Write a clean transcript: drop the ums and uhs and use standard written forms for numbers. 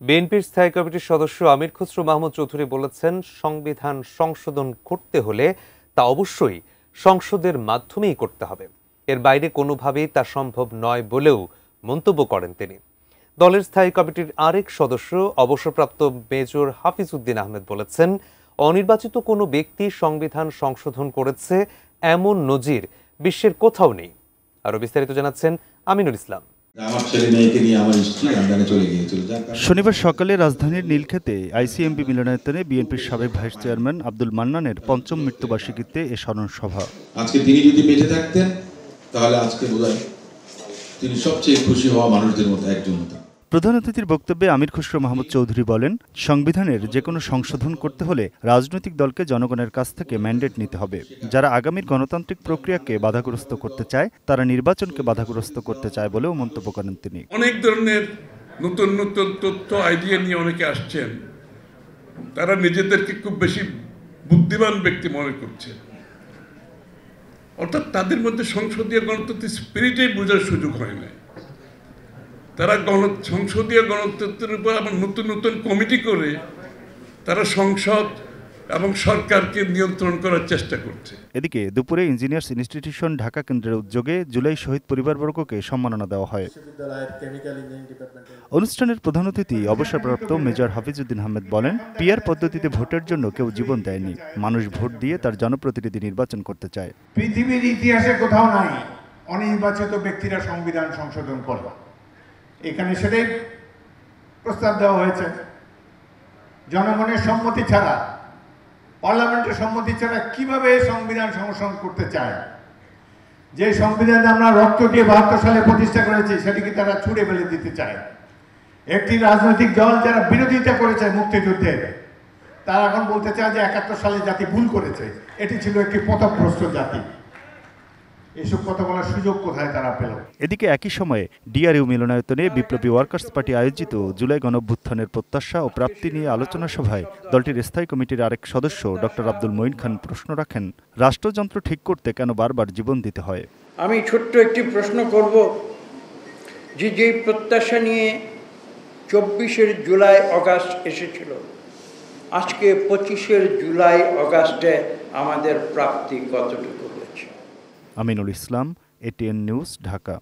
বিএনপির স্থায়ী কমিটির সদস্য আমির খসরু মাহমুদ চৌধুরী বলেছেন, সংবিধান সংশোধন করতে হলে তা অবশ্যই সংসদের মাধ্যমেই করতে হবে। এর বাইরে কোনোভাবেই তা সম্ভব নয় বলেও মন্তব্য করেন তিনি। দলের স্থায়ী কমিটির আরেক সদস্য অবসরপ্রাপ্ত মেজর হাফিজ উদ্দিন আহমেদ বলেছেন, অনির্বাচিত কোনো ব্যক্তি সংবিধান সংশোধন করেছে এমন নজির বিশ্বের কোথাও নেই। আরো বিস্তারিত জানাচ্ছেন আমিনুল ইসলাম। শনিবার সকালে রাজধানীর নীলক্ষেতে আইসিএমবি মিলনায়তনে বিএনপির সাবেক ভাইস চেয়ারম্যান আব্দুল মান্নানের পঞ্চম মৃত্যুবার্ষিকীতে এ স্মরণ সভা। আজকে তিনি যদি বেঁচে থাকতেন তাহলে আজকে বোধহয় তিনি সবচেয়ে খুশি হওয়া মানুষদের মধ্যে একজন হতেন। প্রধান অতিথির বক্তব্যে আমির খসরু মাহমুদ চৌধুরী বলেন, সংবিধানের যে কোনো সংশোধন করতে হলে রাজনৈতিক দলকে জনগণের কাছ থেকে ম্যান্ডেট নিতে হবে। যারা আগামীর গণতান্ত্রিক প্রক্রিয়াকে বাধাগ্রস্ত করতে চায় তারা নির্বাচনকে বাধাগ্রস্ত করতে চায় বলেও মন্তব্য করেন তিনি। অনেক ধরনের নতুন নতুন তথ্য আইডিয়া নিয়ে অনেকে আসছেন, তারা নিজেদেরকে খুব বেশি বুদ্ধিমান ব্যক্তি মনে করছে, অর্থাৎ তাদের মধ্যে সংসদীয় গণতন্ত্রের স্পিরিটেই বোঝার সুযোগ হয় না। তারা সংসদীয় গণতন্ত্রের উপর আবার নতুন নতুন কমিটি করে তারা সংসদ এবং সরকারকে নিয়ন্ত্রণ করার চেষ্টা করছে। এদিকে দুপুরে ইঞ্জিনিয়ার্স ইনস্টিটিউশন ঢাকা কেন্দ্রের উদ্যোগে জুলাই শহীদ পরিবারবর্গকে সম্মাননা দেওয়া হয়। অনুষ্ঠানের প্রধান অতিথি অবসরপ্রাপ্ত মেজর হাফিজ উদ্দিন আহমেদ বলেন, পিআর পদ্ধতিতে ভোটের জন্য কেউ জীবন দেয়নি, মানুষ ভোট দিয়ে তার জনপ্রতিনিধি নির্বাচন করতে চায়। পৃথিবীর ইতিহাসে কোথাও নাই অনির্বাচিত ব্যক্তিরা সংবিধান সংশোধন করে। এখানে সেটাই প্রস্তাব দেওয়া হয়েছে। জনগণের সম্মতি ছাড়া, পার্লামেন্টের সম্মতি ছাড়া কিভাবে সংবিধান সংশোধন করতে চায়? যে সংবিধান আমরা রক্ত দিয়ে 72 সালে প্রতিষ্ঠা করেছি সেটিকে তারা ছুঁড়ে ফেলে দিতে চায়। একটি রাজনৈতিক দল যারা বিরোধিতা করেছে মুক্তিযুদ্ধের, তারা এখন বলতে চায় যে 71 সালে জাতি ভুল করেছে, এটি ছিল একটি পথভ্রষ্ট জাতি। এসব কথা বলার সুযোগ কোথায় তারা পেল? এদিকে একই সময়ে ডিআরইউ মিলনায়তনে বিপ্লবী ওয়ার্কার্স পার্টি আয়োজিত জুলাই গণঅভ্যুত্থানের প্রত্যাশা ও প্রাপ্তি নিয়ে আলোচনা সভায় দলটির স্থায়ী কমিটির আরেক সদস্য ডক্টর আব্দুল মঈন খান প্রশ্ন রাখেন, রাষ্ট্রযন্ত্র ঠিক করতে কেন বারবার জীবন দিতে হয়? আমি ছোট্ট একটি প্রশ্ন করব, যে প্রত্যাশা নিয়ে 24 জুলাই অগাস্ট এসেছিল, আজকে 25 জুলাই অগাস্টে আমাদের প্রাপ্তি কতটুকু হয়েছে? Aminul Islam, ATN news, Dhaka.